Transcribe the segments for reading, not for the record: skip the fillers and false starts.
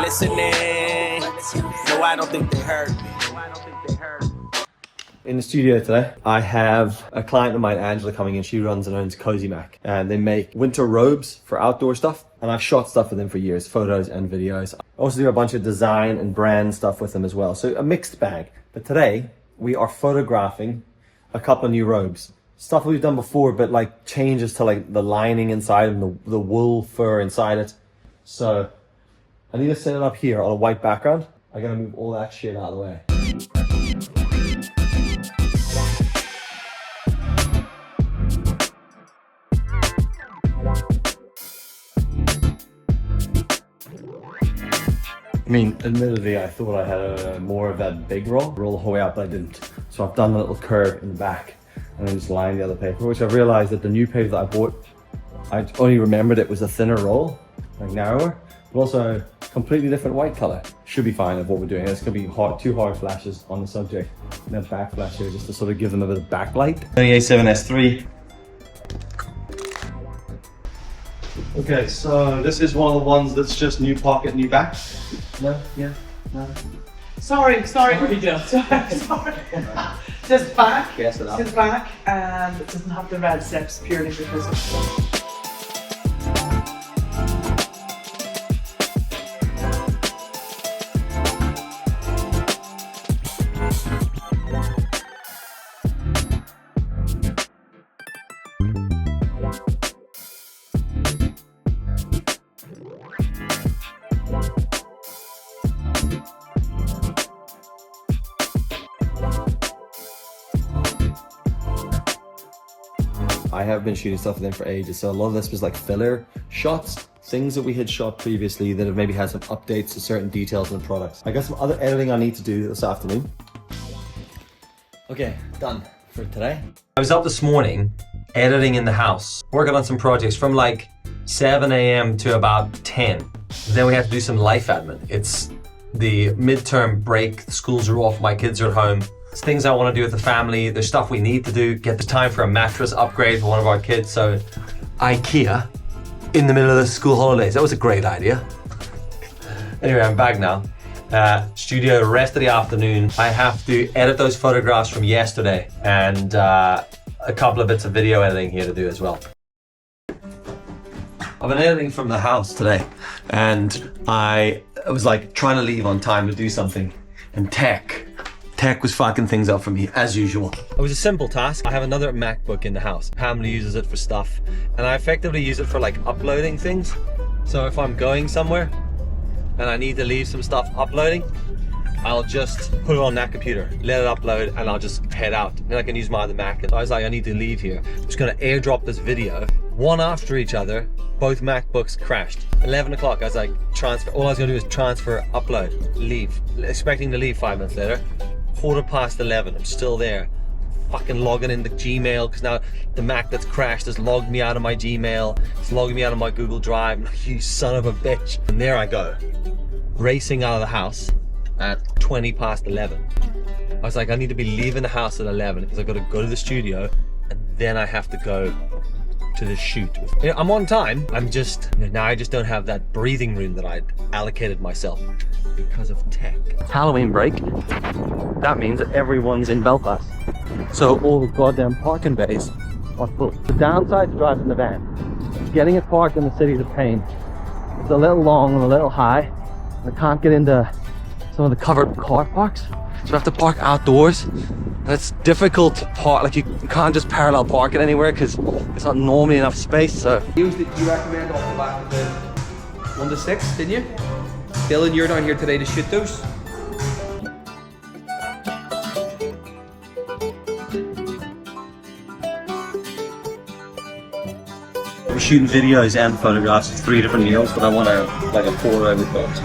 listening. No, I don't think they heard me. In the studio today, I have a client of mine, Angela, coming in. She runs and owns Cosimac, and they make winter robes for outdoor stuff. And I've shot stuff with them for years, photos and videos. I also do a bunch of design and brand stuff with them as well. So a mixed bag. But today we are photographing a couple of new robes. Stuff we've done before, but like changes to like the lining inside and the wool fur inside it. So I need to set it up here on a white background. I gotta move all that shit out of the way. I mean, admittedly, I thought I had more of that big roll the whole way up, but I didn't. So I've done a little curve in the back and then just lined the other paper, which I realized that the new paper that I bought, I only remembered it was a thinner roll, like narrower, but also completely different white color. Should be fine of what we're doing. It's gonna be two hard flashes on the subject and then back flash here just to sort of give them a bit of backlight. A7S3. Okay, so this is one of the ones that's just new pocket, new back. No, yeah, no. Sorry. Sorry. Just back. Guess it up. Just back, and it doesn't have the red steps purely because of. I have been shooting stuff with them for ages, so a lot of this was like filler shots, things that we had shot previously that have maybe had some updates to certain details in the products. I got some other editing I need to do this afternoon. Okay, done for today. I was up this morning editing in the house, working on some projects from like 7 a.m. to about 10. Then we had to do some life admin. It's the midterm break, the schools are off, my kids are at home. There's things I want to do with the family, there's stuff we need to do, get the time for a mattress upgrade for one of our kids. So IKEA in the middle of the school holidays, that was a great idea. Anyway, I'm back now. Studio rest of the afternoon. I have to edit those photographs from yesterday and a couple of bits of video editing here to do as well. I've been editing from the house today and I was like trying to leave on time to do something, and tech was fucking things up for me as usual. It was a simple task. I have another MacBook in the house. Pamela uses it for stuff and I effectively use it for like uploading things. So if I'm going somewhere and I need to leave some stuff uploading, I'll just put it on that computer, let it upload, and I'll just head out. Then I can use my other Mac. And I was like, I need to leave here. I'm just gonna airdrop this video, one after each other. Both MacBooks crashed. 11 o'clock, I was like, transfer. All I was gonna do is transfer, upload, leave. Expecting to leave 5 minutes later. 11:15, I'm still there. Fucking logging into Gmail, because now the Mac that's crashed has logged me out of my Gmail. It's logging me out of my Google Drive. You son of a bitch. And there I go, racing out of the house at 11:20. I was like, I need to be leaving the house at 11 because I've got to go to the studio and then I have to go to the shoot. You know, I'm on time. I'm just, now I just don't have that breathing room that I'd allocated myself because of tech. It's Halloween break. That means that everyone's in Belfast. So all the goddamn parking bays are full. The downside to driving the van, getting it parked in the city is a pain. It's a little long and a little high. I can't get into some of the covered car parks. So I have to park outdoors. And it's difficult to park, like you can't just parallel park it anywhere because it's not normally enough space, so. You recommend off the back of the 1 to 6, didn't you? Dylan, you're down here today to shoot those. We're shooting videos and photographs of 3 different meals, but I want to like a 4 over thoughts.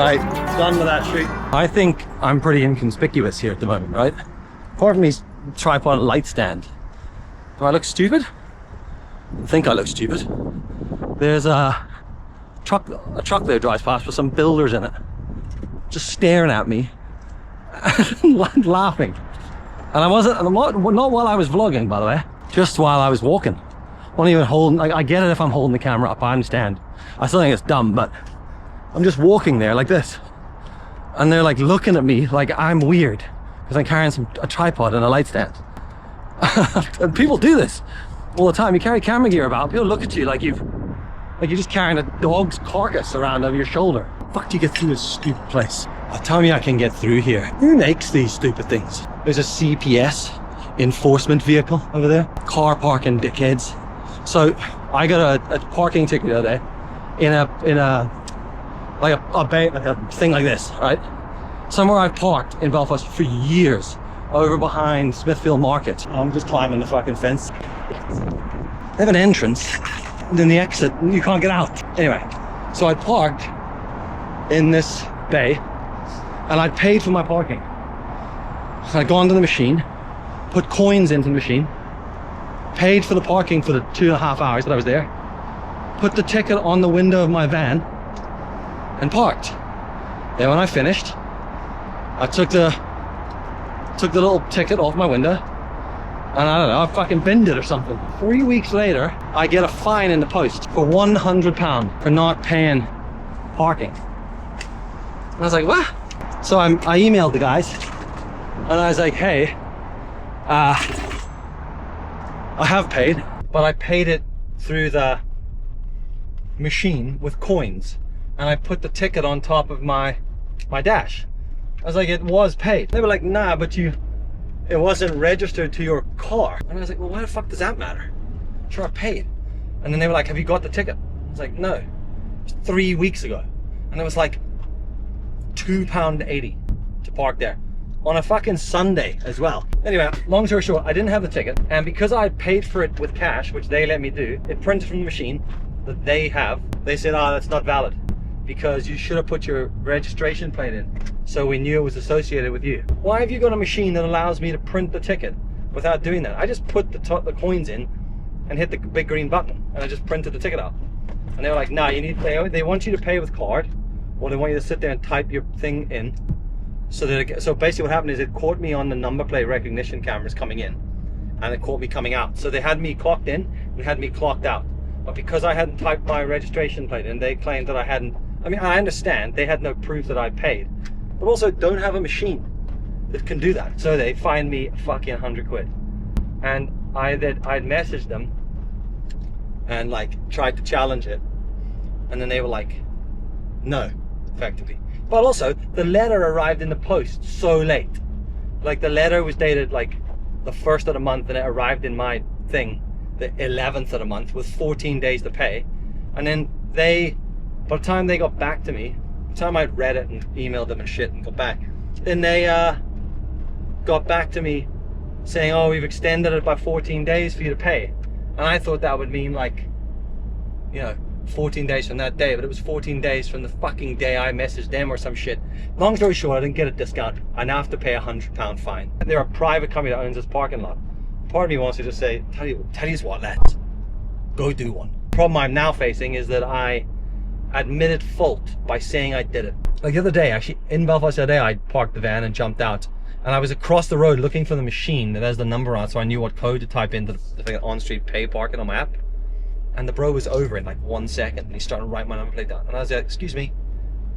Right, done with that shoot. I think I'm pretty inconspicuous here at the moment, right? Apart from these tripod light stand. Do I look stupid? I think I look stupid. There's a truck there drives past with some builders in it, just staring at me and laughing. And I'm not while I was vlogging, by the way, just while I was walking. Not even holding, like, I get it if I'm holding the camera up, I understand. I still think it's dumb, but I'm just walking there like this. And they're like looking at me like I'm weird because I'm carrying a tripod and a light stand. And people do this all the time. You carry camera gear about, people look at you like you're just carrying a dog's carcass around over your shoulder. Fuck do you get through this stupid place? Oh, tell me I can get through here. Who makes these stupid things? There's a CPS enforcement vehicle over there. Car parking dickheads. So I got a parking ticket the other day in a bay, like a thing like this, right? Somewhere I've parked in Belfast for years, over behind Smithfield Market. I'm just climbing the fucking fence. They have an entrance, and then the exit, and you can't get out. Anyway, so I parked in this bay, and I'd paid for my parking. So I'd gone to the machine, put coins into the machine, paid for the parking for the 2.5 hours that I was there, put the ticket on the window of my van, and parked. Then when I finished, I took the little ticket off my window, and I don't know, I fucking binned it or something. 3 weeks later, I get a fine in the post for £100 for not paying parking. And I was like, what? So I emailed the guys, and I was like, hey, I have paid, but I paid it through the machine with coins, and I put the ticket on top of my dash. I was like, it was paid. They were like, nah, but it wasn't registered to your car. And I was like, well, why the fuck does that matter? Sure, I paid. And then they were like, have you got the ticket? I was like, no. It was 3 weeks ago. And it was like £2.80 to park there on a fucking Sunday as well. Anyway, long story short, I didn't have the ticket, and because I paid for it with cash, which they let me do, it printed from the machine that they have. They said, oh, that's not valid because you should have put your registration plate in, so we knew it was associated with you. Why have you got a machine that allows me to print the ticket without doing that? I just put the coins in and hit the big green button, and I just printed the ticket out. And they were like, nah, they want you to pay with card, or they want you to sit there and type your thing in. So basically what happened is it caught me on the number plate recognition cameras coming in, and it caught me coming out. So they had me clocked in and had me clocked out. But because I hadn't typed my registration plate in, they claimed that I hadn't. I mean, I understand they had no proof that I paid, but also don't have a machine that can do that. So they fined me fucking 100 quid. And I'd messaged them and like tried to challenge it, and then they were like, no, effectively. But also, the letter arrived in the post so late. Like, the letter was dated like the 1st of the month, and it arrived in my thing the 11th of the month with 14 days to pay. And then by the time they got back to me, by the time I'd read it and emailed them and shit and got back, then they got back to me saying, oh, we've extended it by 14 days for you to pay. And I thought that would mean like, you know, 14 days from that day, but it was 14 days from the fucking day I messaged them or some shit. Long story short, I didn't get a discount. I now have to pay £100 fine. They're a private company that owns this parking lot. Part of me wants to just say, tell you what, lads, go do one. The problem I'm now facing is that I admitted fault by saying I did it. Like the other day, actually, in Belfast the other day, I parked the van and jumped out, and I was across the road looking for the machine that has the number on it, so I knew what code to type into the on-street pay parking on my app. And the bro was over in like 1 second, and he started to write my number plate down. And I was like, excuse me.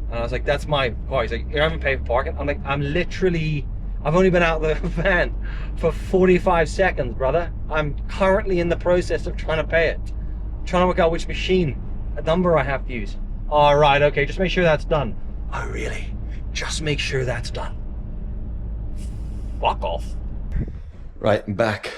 And I was like, that's my car. He's like, you haven't paid for parking? I'm like, I've only been out of the van for 45 seconds, brother. I'm currently in the process of trying to pay it. Trying to work out which machine, a number I have to use. All right, okay, just make sure that's done. Oh, really? Just make sure that's done. Fuck off. Right, I'm back.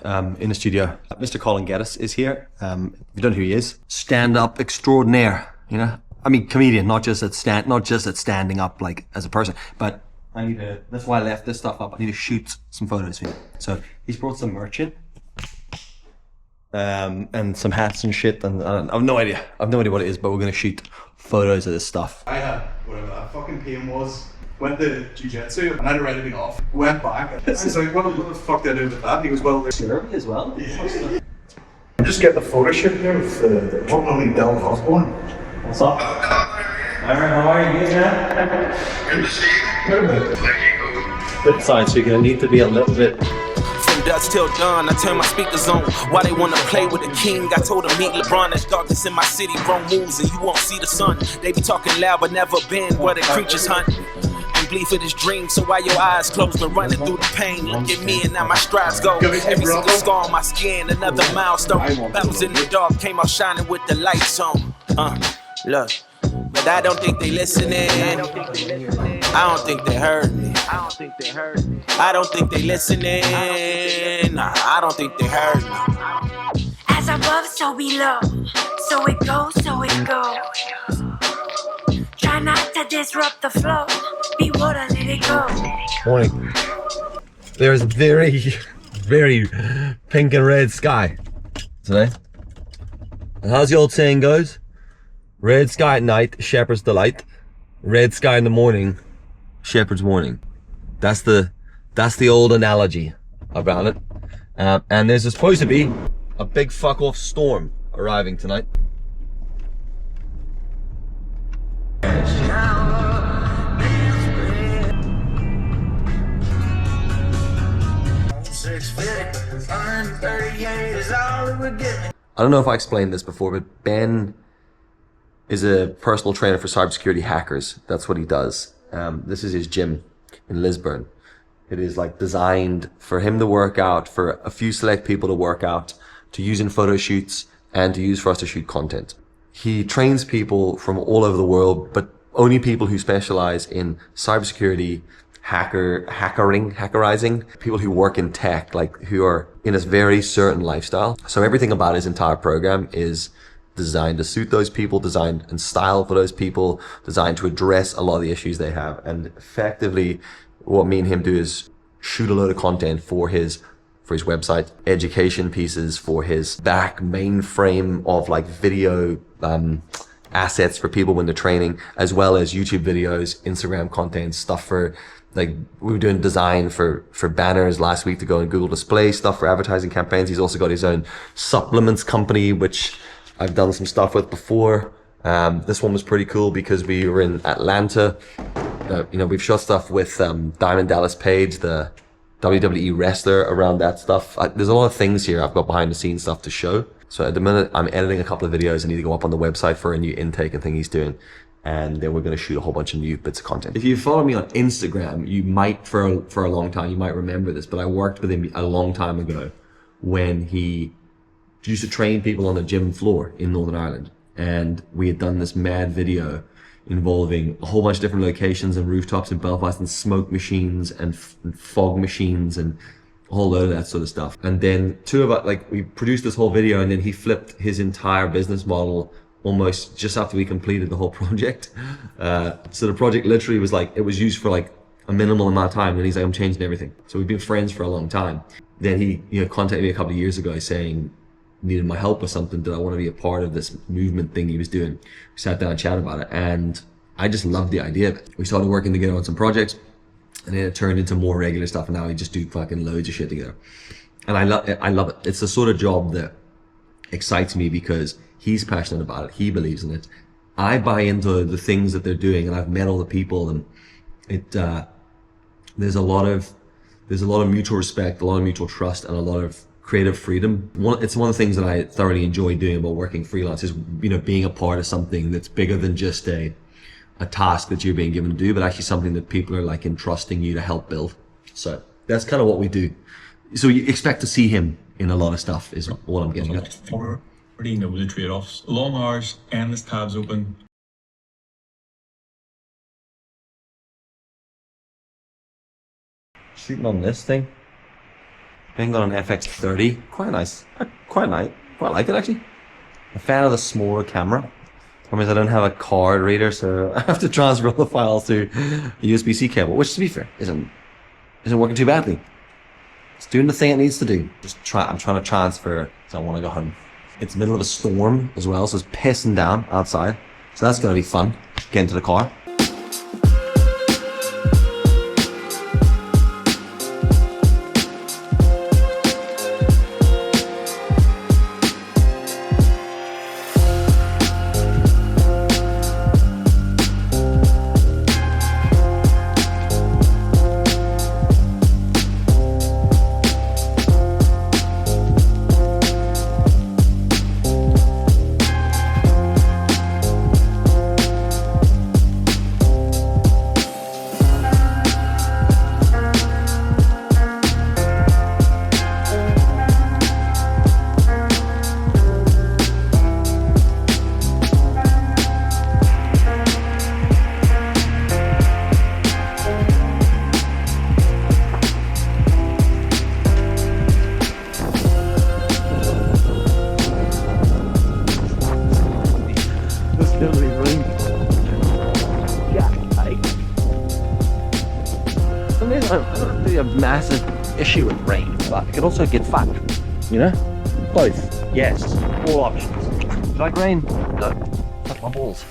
In the studio. Mr. Colin Geddis is here. If you don't know who he is, stand-up extraordinaire, you know? I mean, comedian, not just at standing up like as a person, but that's why I left this stuff up. I need to shoot some photos for you. So he's brought some merch in. and some hats and shit. And I've no idea. I've no idea what it is, but we're gonna shoot photos of this stuff. I had whatever that fucking pain was. Went to jiu-jitsu and I'd already been off. Went back. I was like, what the fuck did I do with that? He goes, well, there's Jeremy as well? Yeah. I'm just getting a photo shoot here with the one only Dylan Osborne. What's up? Aaron, how are you? Good, man? Good to see you. Bit side, so you're gonna need to be a little bit. From dusk till dawn, I turn my speakers on. Why they wanna play with the king? I told them meet LeBron. There's darkness in my city, wrong moves, and you won't see the sun. They be talking loud, but never been where the creatures hunt. And bleed for this dream, so while your eyes closed, been running through the pain. Look at me, and now my strides go. Every single scar on my skin, another milestone. Battles in the dark, came out shining with the lights on. Look, but I don't think they listening. I don't think they heard me. I don't think they listening. Nah, I don't think they heard me. As above, so below. So it goes, so it goes. Try not to disrupt the flow. Be water, let it go. Morning. There's very, very pink and red sky today. And how's the old saying goes? Red sky at night, shepherd's delight. Red sky in the morning, shepherd's warning. That's the old analogy about it. And there's supposed to be a big fuck off storm arriving tonight. I don't know if I explained this before, but Ben is a personal trainer for cybersecurity hackers. That's what he does. This is his gym in Lisburn. It is like designed for him to work out, for a few select people to work out, to use in photo shoots, and to use for us to shoot content. He trains people from all over the world, but only people who specialize in cybersecurity, hackerizing, people who work in tech, like who are in a very certain lifestyle. So everything about his entire program is designed to suit those people, designed and style for those people, designed to address a lot of the issues they have. And effectively, what me and him do is shoot a load of content for his website, education pieces for his back mainframe of like video assets for people when they're training, as well as YouTube videos, Instagram content, stuff for like we were doing design for banners last week to go in Google Display, stuff for advertising campaigns. He's also got his own supplements company, which I've done some stuff with before. This one was pretty cool because we were in Atlanta. We've shot stuff with Diamond Dallas Page, the WWE wrestler, around that stuff. There's a lot of things here. I've got behind the scenes stuff to show. So at the minute, I'm editing a couple of videos. I need to go up on the website for a new intake and thing he's doing. And then we're going to shoot a whole bunch of new bits of content. If you follow me on Instagram, you might, for a long time, you might remember this, but I worked with him a long time ago when he used to train people on the gym floor in Northern Ireland. And we had done this mad video involving a whole bunch of different locations and rooftops in Belfast and smoke machines and fog machines and a whole load of that sort of stuff. And then we produced this whole video, and then he flipped his entire business model almost just after we completed the whole project. So the project literally was like, it was used for like a minimal amount of time, and he's like, I'm changing everything. So we've been friends for a long time. Then he contacted me a couple of years ago saying, needed my help with something. Did I want to be a part of this movement thing he was doing? We sat down and chatted about it, and I just loved the idea of it. We started working together on some projects, and then it turned into more regular stuff, and now we just do fucking loads of shit together. And I love it. It's the sort of job that excites me because he's passionate about it. He believes in it. I buy into the things that they're doing, and I've met all the people, and there's a lot of mutual respect, a lot of mutual trust, and a lot of creative freedom. It's one of the things that I thoroughly enjoy doing about working freelance is, being a part of something that's bigger than just a task that you're being given to do, but actually something that people are like entrusting you to help build. So that's kind of what we do. So you expect to see him in a lot of stuff is what I'm getting at. Already know the trade-offs. Long hours, endless tabs open. Shooting on this thing. Ben got an FX30. Quite nice. Quite like it actually. A fan of the smaller camera. Problem is I don't have a card reader, so I have to transfer all the files to a USB-C cable, which to be fair isn't working too badly. It's doing the thing it needs to do. I'm trying to transfer because I want to go home. It's the middle of a storm as well, so it's pissing down outside. So that's going to be fun. Get into the car. I don't really have a massive issue with rain, but it can also get fun. You know? Both. Yes. All options. Do you like rain? No. Fuck my balls.